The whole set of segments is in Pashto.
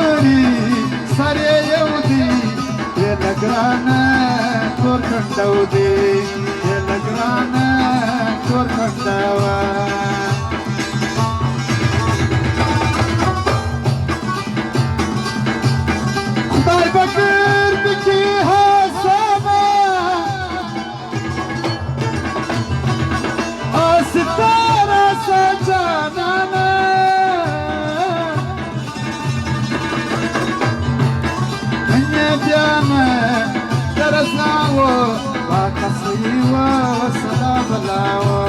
خبري سر یو دی لګرانه تور کنډو دی لګرانه تور کنډو خدای بکر دکی حسابه ستاره سجانانه بياما درسناو وكسويوا وسلام بلاو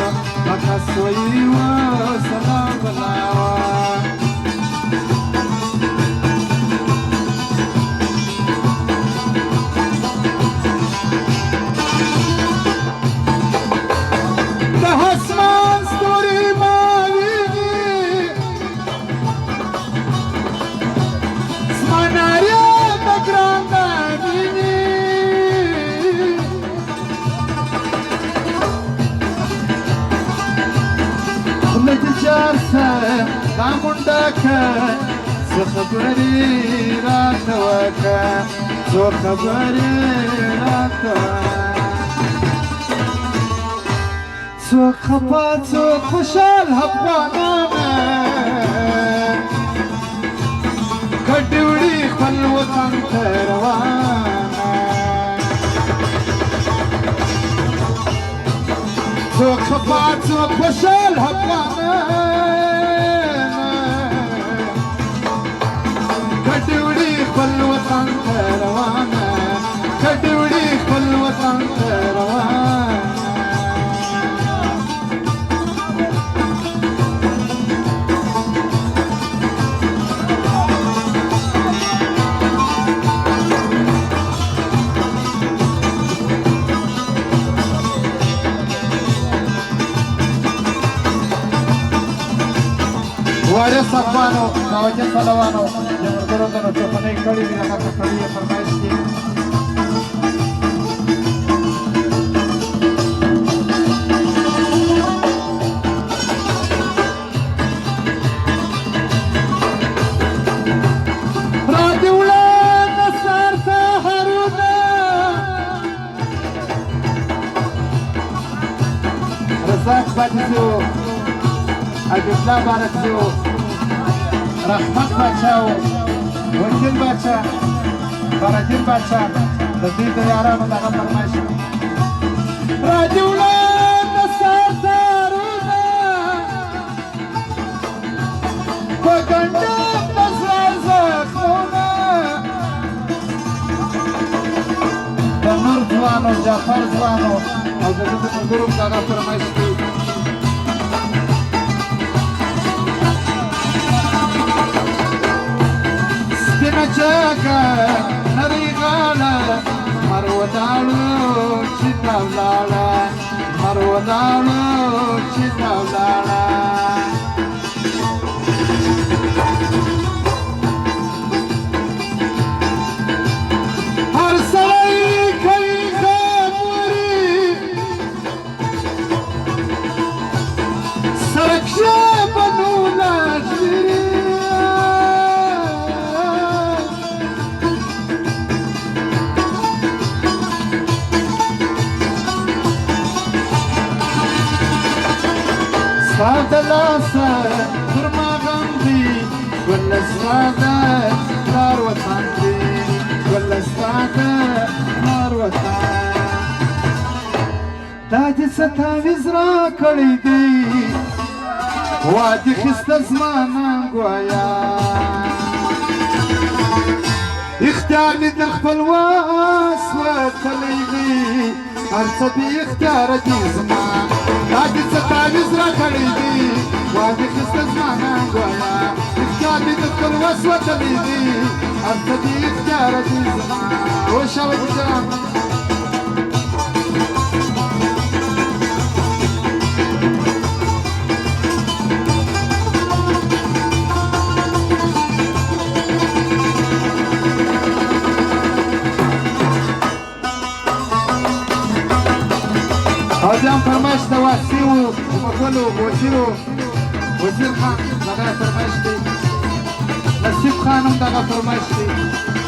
وكسويوا وسلام بلاو دهسمان ستوري ماويني سماناريا بكراندا جارسه دامونډکه څه خبرې راته وکړه څو خبرې راته څوک خفه څوک خوشحال افغانانه کډې وړي خپل وطن ته روانه څوک خفه څوک خوشحال افغانانه کډې وړي خپل وطن ته روانه کډې وړي خپل وطن ته روانه وارث افغانو نواجد پهلوانو د ملګرو د چوپنۍ کړي دي هغه په کړي یې فرمایش دي رادې وړاندې سر سهارونه رزاق پاتې شو عبدالله بارکزیو رحمت باچا وکیل باچا فرجین باچا د دې د یارانو دغه فرمایش راځي وړاندې سردارونه په ګنډم د زړه زخمونه د نور ځوانو جعفر ځوانو او د دې ملګرو دغه فرمایش دی چاکا نری غالا مرودالو چیتا ولالا مرودالو چیتا ولالا هر سړی کوي خبرې سړک ژبه نوله ژیري ساده لاسه پر ما غم دي ولا ساده نار وطن دي ولا ساده نار وطن دا دې څه تعویض راکړی دی واده خسته زما ننګویا اختیار مې در خپل واس وتلی دی هر څه بې اختیاره دي زما دا دې څه تعویض راکړی دی واده خسته زما ننګویا اختیار مې در خپل واس وتلی دی هر څه بې اختیاره دي زما وشاوه جان هذا فرماش تواسيو ومقولو وزيرو وزير خان لغاية فرماش دي نصیب خانم دغه فرمایش دی